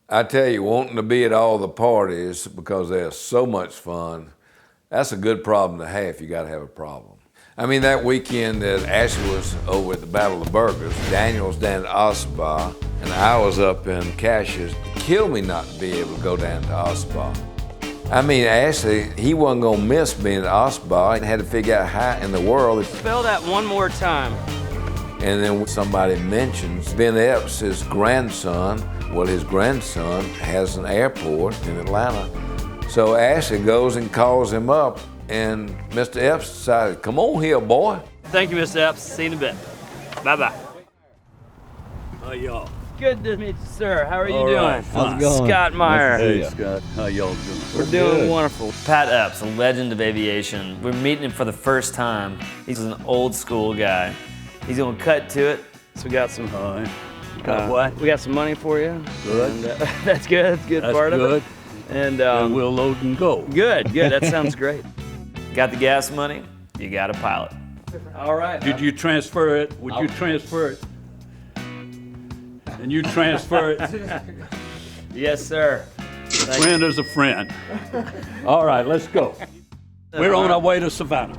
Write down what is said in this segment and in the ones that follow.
I tell you, wanting to be at all the parties because they're so much fun, that's a good problem to have if you got to have a problem. I mean, that weekend that Ashley was over at the Battle of the Burgers, Daniel was down at Ossabaw, and I was up in Cassius. It killed me not to be able to go down to Ossabaw. I mean, Ashley, he wasn't going to miss being at Ossabaw. He had to figure out how in the world. Spell that one more time. And then somebody mentions Ben Epps, his grandson. Well, his grandson has an airport in Atlanta. So Ashley goes and calls him up, and Mr. Epps decided, come on here, boy. Thank you, Mr. Epps. See you in a bit. Bye-bye. How y'all? Good to meet you, sir. How are you All doing? right, How's it going? Scott Meyer. Hey, Scott. How y'all doing? We're doing good. wonderful. Pat Epps, a legend of aviation. We're meeting him for the first time. He's an old school guy. He's gonna cut to it. So we got some. All right. Got what? We got some money for you. Good. And, that's good. That's a good part good. of it. And And we'll load and go. good. That sounds great. Got the gas money? You got a pilot. All right. Did you transfer it? Would you transfer it? And you transfer it? Yes, sir. A friend is a friend. All right, let's go. We're on our way to Savannah.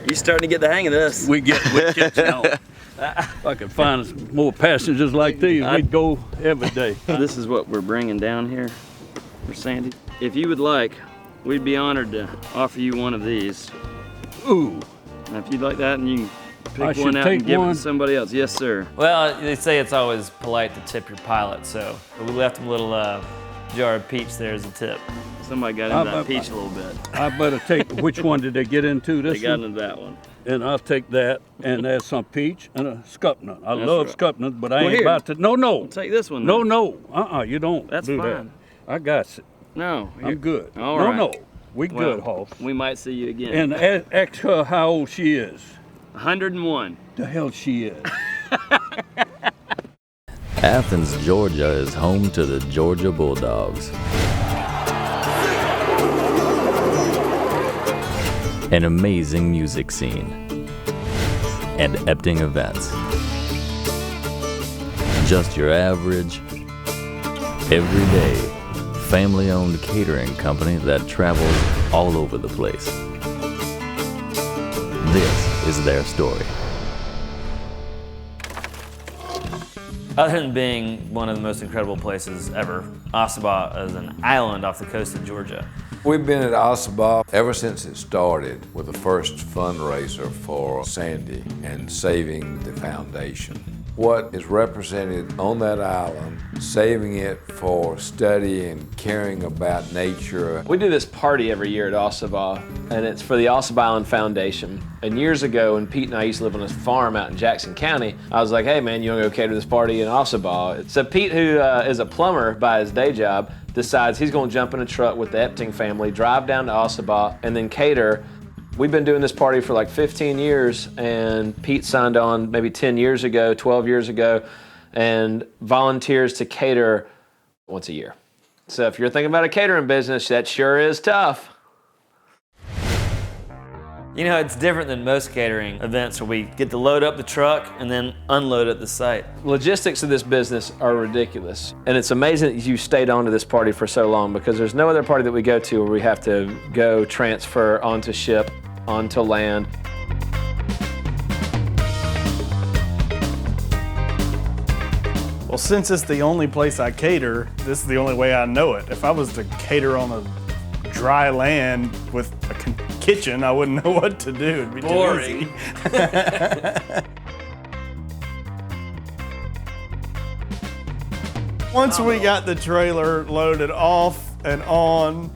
You're starting to get the hang of this. We get now. If I could find more passengers like these, we'd go every day. This is what we're bringing down here for Sandy. If you would like, we'd be honored to offer you one of these. Ooh. Now, if you'd like that, and you can I pick should one out and take give it one? to somebody else. Yes, sir. Well, they say it's always polite to tip your pilot, so we left him a little jar of peach there as a tip. Somebody got into that peach a little bit. I better take, which one did they get into? They This got one? into that one. And I'll take that, and there's some peach and a scup-nut. I That's love right. scup-nuts, but I Well, ain't here. about to, no. Take this one. No, then. no, you don't That's do fine. that. I got it. No. I'm good. All no, right. no, we Well, good, Hoss. We might see you again. And ask her how old she is. 101. The hell she is. Athens, Georgia is home to the Georgia Bulldogs. An amazing music scene. And Epting events. Just your average, everyday, family-owned catering company that travels all over the place. This is their story. Other than being one of the most incredible places ever, Ossabaw is an island off the coast of Georgia. We've been at Ossabaw ever since it started with the first fundraiser for Sandy and saving the foundation. What is represented on that island, saving it for study and caring about nature. We do this party every year at Ossabaw, and it's for the Ossabaw Island Foundation. And years ago, when Pete and I used to live on a farm out in Jackson County, I was like, hey man, you wanna go cater this party in Ossabaw? So Pete, who is a plumber by his day job, decides he's gonna jump in a truck with the Epting family, drive down to Ossabaw, and then cater. We've been doing this party for like 15 years, and Pete signed on maybe 10 years ago, 12 years ago, and volunteers to cater once a year. So if you're thinking about a catering business, that sure is tough. You know, it's different than most catering events where we get to load up the truck and then unload at the site. Logistics of this business are ridiculous, and it's amazing that you stayed on to this party for so long, because there's no other party that we go to where we have to go transfer onto ship, onto land. Well, since it's the only place I cater, this is the only way I know it. If I was to cater on a dry land with a kitchen, I wouldn't know what to do. It'd be Boring. too easy. Once we got the trailer loaded off and on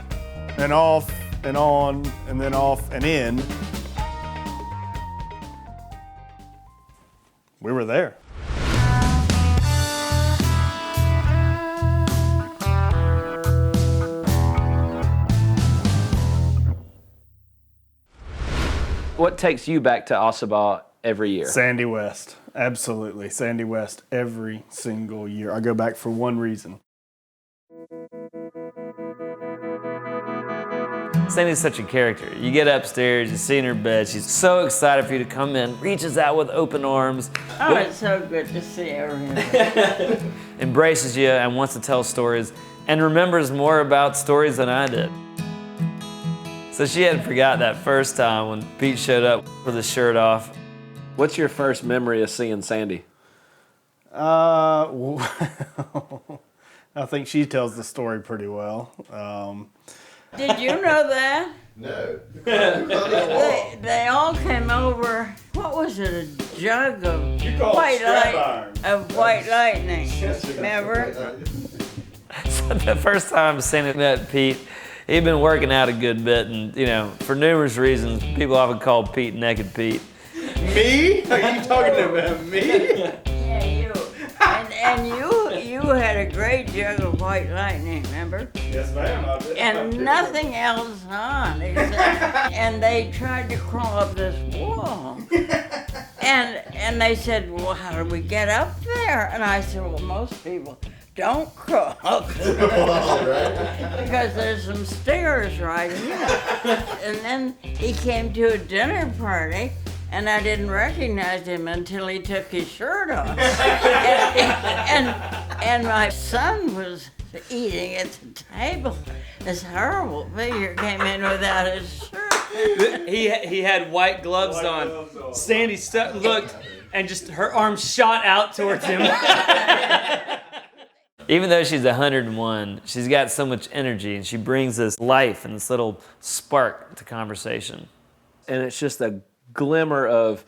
and off and on and then off and in, we were there. What takes you back to Ossabaw every year? Sandy West, absolutely. Sandy West every single year. I go back for one reason. Sandy's such a character. You get upstairs, you see in her bed, she's so excited for you to come in, reaches out with open arms. Oh, it's so good to see everyone. Embraces you and wants to tell stories and remembers more about stories than I did. So she hadn't forgot that first time when Pete showed up with his shirt off. What's your first memory of seeing Sandy? I think she tells the story pretty well. Did you know that? No. They all came over. What was it? A jug of white lightning. Remember? So the first time Sandy met Pete, he'd been working out a good bit, and for numerous reasons, people often called Pete Naked Pete. Me? Are you talking about me? Yeah, you. And you had a great jug of white lightning, remember? Yes, ma'am. I did. And nothing else on. And they tried to crawl up this wall. And they said, well, how do we get up there? And I said, well, most people don't crawl up because there's some stairs right here. And then he came to a dinner party, and I didn't recognize him until he took his shirt off. And my son was eating at the table. This horrible figure came in without his shirt. He had white gloves on. Sandy looked, and just her arms shot out towards him. Even though she's 101, she's got so much energy, and she brings this life and this little spark to conversation. And it's just a glimmer of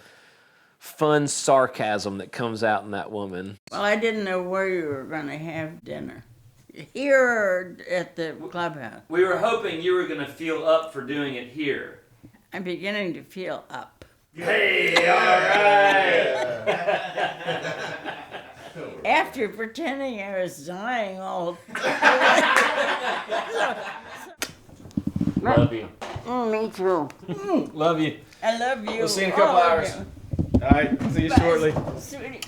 fun sarcasm that comes out in that woman. Well, I didn't know where you were going to have dinner. Here or at the clubhouse? We were hoping you were going to feel up for doing it here. I'm beginning to feel up. Hey, all right. After pretending I was dying all Love you. me too. Love you. I love you. We'll see you in a couple all of hours. you. All right, see you shortly. Sweetie.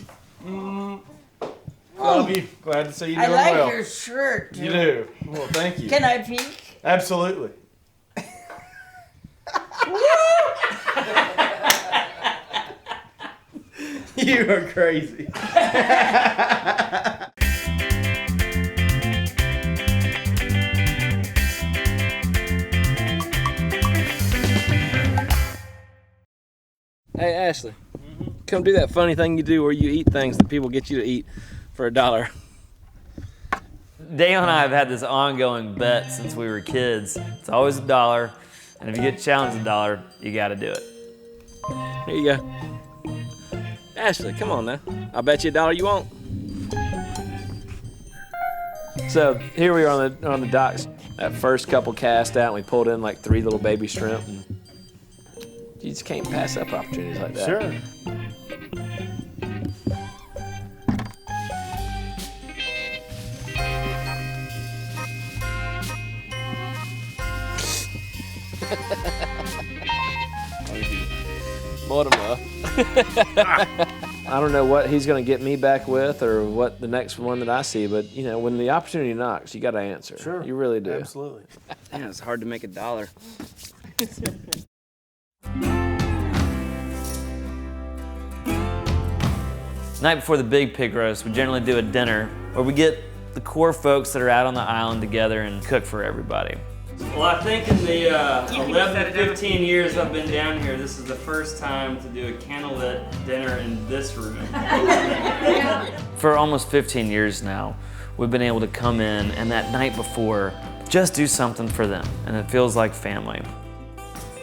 Love you. Glad to see you I doing like well. your shirt too. You do. Well, thank you. Can I peek? Absolutely. You are crazy. Hey, Ashley, come do that funny thing you do where you eat things that people get you to eat for $1. Dale and I have had this ongoing bet since we were kids. It's always $1, and if you get challenged $1, you got to do it. Here you go. Ashley, come on now. I'll bet you $1 you won't. So here we are on the docks. That first couple cast out, and we pulled in like 3 little baby shrimp. And you just can't pass up opportunities like that. Sure. Mortimer. I don't know what he's going to get me back with or what the next one that I see, but when the opportunity knocks, you got to answer. Sure. You really do. Absolutely. Man, it's hard to make $1. Night before the big pig roast, we generally do a dinner where we get the core folks that are out on the island together and cook for everybody. Well, I think in the 11 to 15 years I've been down here, this is the first time to do a candlelit dinner in this room. For almost 15 years now, we've been able to come in and that night before, just do something for them, and it feels like family.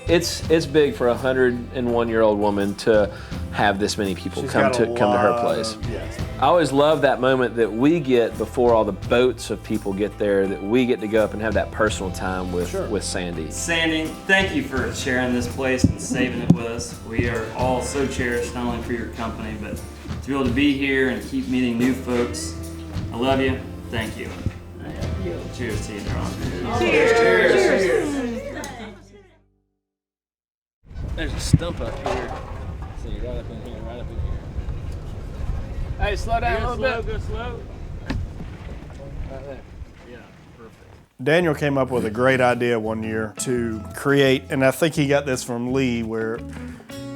It's big for a 101-year-old woman to have this many people come to her place. Yes. I always love that moment that we get before all the boats of people get there, that we get to go up and have that personal time with Sandy. Sandy, thank you for sharing this place and saving it with us. We are all so cherished, not only for your company, but to be able to be here and keep meeting new folks. I love you. Thank you. Cheers to you, Ron. Cheers. There's a stump up here. See, right up in here, right up in here. Hey, slow down a little bit. Go slow. Right there. Daniel came up with a great idea one year to create, and I think he got this from Lee, where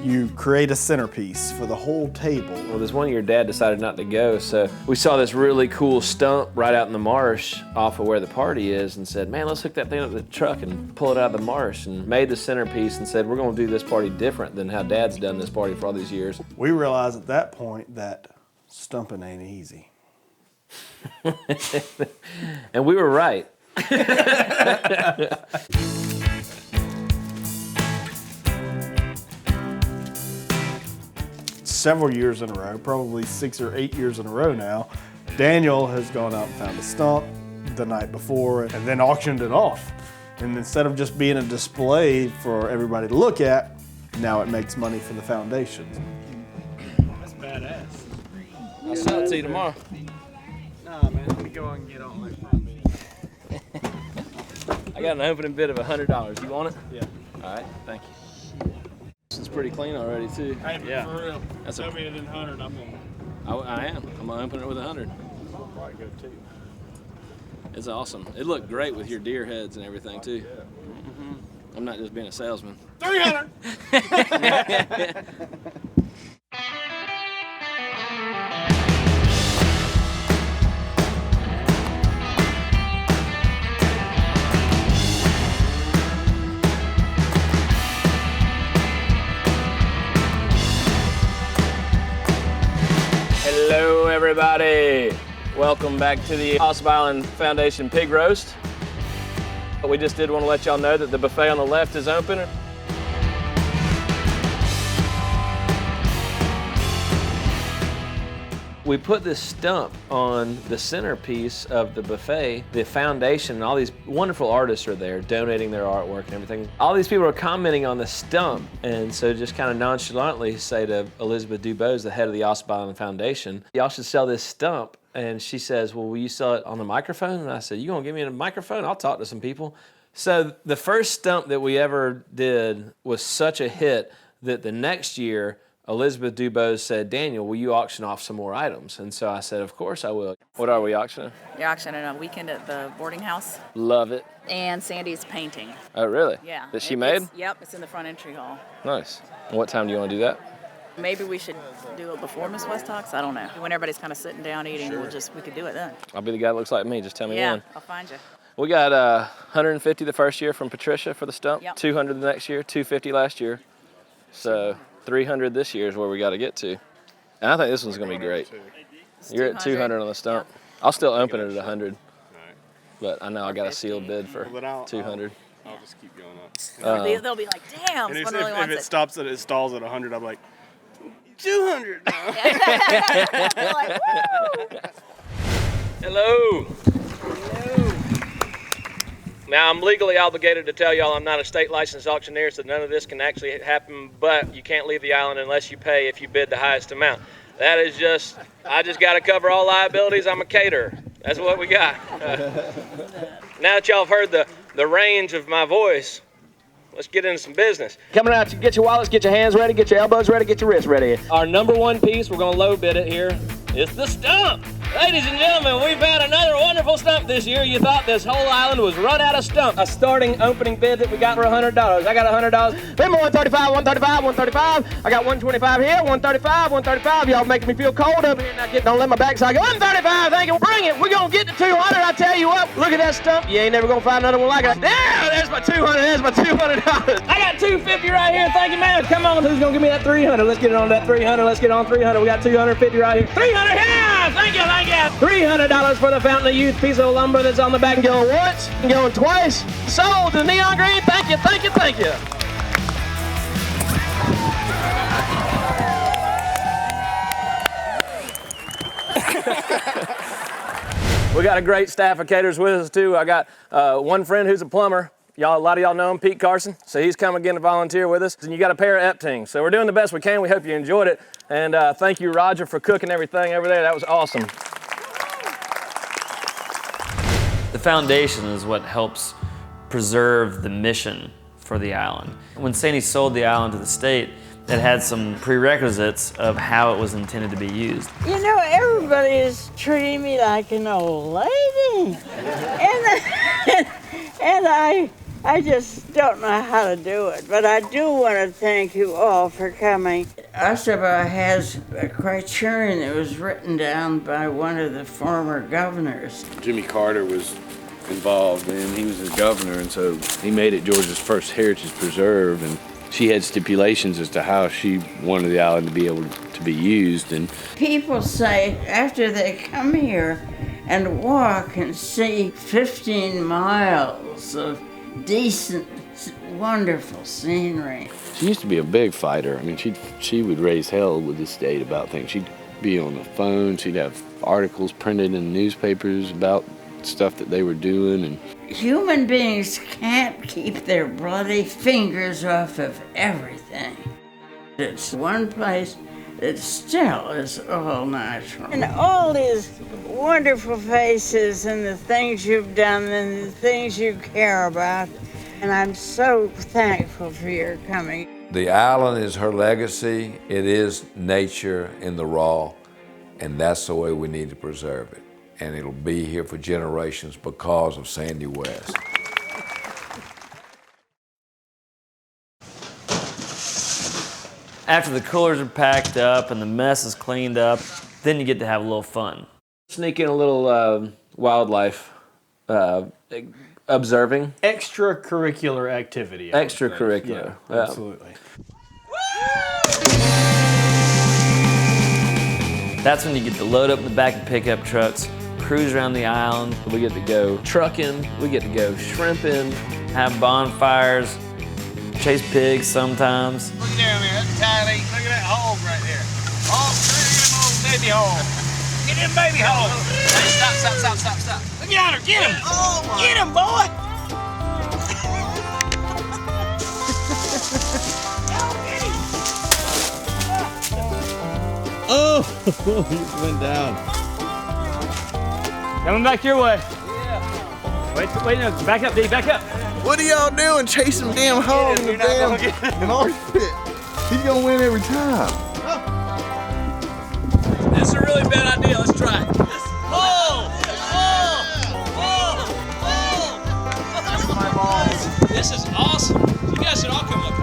you create a centerpiece for the whole table. Well, this one year Dad decided not to go, so we saw this really cool stump right out in the marsh off of where the party is and said, man, let's hook that thing up to the truck and pull it out of the marsh, and made the centerpiece and said, we're gonna do this party different than how Dad's done this party for all these years. We realized at that point that stumping ain't easy. And we were right. Several years in a row, probably 6 or 8 years in a row now, Daniel has gone out and found a stump the night before and then auctioned it off. And instead of just being a display for everybody to look at, now it makes money for the foundation. That's badass. I'll sell it to you tomorrow. Nah, man, let me go and get on my front video. I got an opening bid of $100. You want it? Yeah. All right, thank you. This is pretty clean already, too. Hey, Yeah. for real. That's Tell me it in 100, I'm gonna I am. I'm gonna open it with 100. probably go too. It's awesome. It looked great with your deer heads and everything, too. I'm not just being a salesman. 300! Hello, everybody. Welcome back to the Ossabaw Island Foundation Pig Roast. We just did want to let y'all know that the buffet on the left is open. We put this stump on the centerpiece of the buffet. The foundation and all these wonderful artists are there donating their artwork and everything. All these people are commenting on the stump, and so just kind of nonchalantly say to Elizabeth Dubose, the head of the Ossabaw Island Foundation, y'all should sell this stump. And she says, well, will you sell it on the microphone? And I said, you gonna give me a microphone? I'll talk to some people. So the first stump that we ever did was such a hit that the next year, Elizabeth Dubose said, Daniel, will you auction off some more items? And so I said, of course I will. What are we auctioning? You're auctioning a weekend at the boarding house. Love it. And Sandy's painting. Oh, really? Yeah. That she made? Yep, it's in the front entry hall. Nice. And what time do you want to do that? Maybe we should do it before Miss West talks. I don't know. When everybody's kind of sitting down eating, we could do it then. I'll be the guy that looks like me. Just tell me Yeah, when. I'll find you. We got 150 the first year from Patricia for the stump, Yep. 200 the next year, 250 last year. So 300 this year is where we got to get to. And I think this one's going to be great. You're at 200 on the stump. I'll still open it at 100. But I know I got a sealed bid for 200. I'll just keep going up. They'll be like, damn, And someone if really wants it it. stops at it stalls at 100, I'm like, 200 now. They're like, woo! Hello. Now, I'm legally obligated to tell y'all I'm not a state licensed auctioneer, so none of this can actually happen, but you can't leave the island unless you pay if you bid the highest amount. That is I just got to cover all liabilities. I'm a caterer. That's what we got. Now that y'all have heard the range of my voice, let's get into some business. Coming out, get your wallets, get your hands ready, get your elbows ready, get your wrists ready. Our number one piece, we're going to low bid it here, is the stump. Ladies and gentlemen, we've had another wonderful stump this year. You thought this whole island was run out of stump. A starting opening bid that we got for $100. I got $100. Remember 135, 135, 135. I got 125 here, 135, 135. Y'all making me feel cold over here. Don't let my backside go. 135, thank you. Bring it. We're going to get to 200. I tell you what, look at that stump. You ain't never going to find another one like it. There, there's my 200. There's my $200. I got 250 right here. Thank you, man. Come on, who's going to give me that 300? Let's get it on that 300. Let's get on 300. We got 250 right here. 300 here. Thank you. $300 for the Fountain of Youth piece of lumber that's on the back. Going once, going twice. Sold to Neon Green. Thank you, thank you, thank you. We got a great staff of caterers with us too. I got one friend who's a plumber. Y'all, a lot of y'all know him, Pete Carson. So he's come again to volunteer with us. And you got a pair of EP teams. So we're doing the best we can. We hope you enjoyed it. And thank you, Roger, for cooking everything over there. That was awesome. The foundation is what helps preserve the mission for the island. When Sandy sold the island to the state, it had some prerequisites of how it was intended to be used. You know, everybody is treating me like an old lady. And I just don't know how to do it. But I do want to thank you all for coming. Ossabaw has a criterion that was written down by one of the former governors. Jimmy Carter was involved, and he was the governor, and so he made it Georgia's first heritage preserve, and she had stipulations as to how she wanted the island to be able to be used. And People say after they come here and walk and see 15 miles of decent, wonderful scenery. she used to be a big fighter. I mean, she would raise hell with the state about things. She'd be on the phone. She'd have articles printed in newspapers about stuff that they were doing. And human beings can't keep their bloody fingers off of everything. It's one place that still is all natural. And all these wonderful faces and the things you've done and the things you care about. And I'm so thankful for your coming. The island is her legacy. It is nature in the raw, and that's the way we need to preserve it. And it'll be here for generations because of Sandy West. After the coolers are packed up and the mess is cleaned up, then you get to have a little fun. Sneak in a little wildlife observing. Extracurricular activity. Extracurricular. Yeah, absolutely. That's when you get to load up in the back of pickup trucks, cruise around the island. We get to go trucking, we get to go shrimping. Have bonfires, chase pigs sometimes. Look down there, that's tiny. Look at that hog right there. Oh, look at them old baby hog. Get him baby hog. Hey, stop. Look at her, get him. Oh, get him, boy. oh, he went down. Coming back your way. Yeah. Wait, no, back up, D, back up. What are y'all doing? Chasing damn hog in the damn marsh pit. He's gonna win every time. This is a really bad idea. Let's try it. That's my balls. This is awesome. You guys should all come up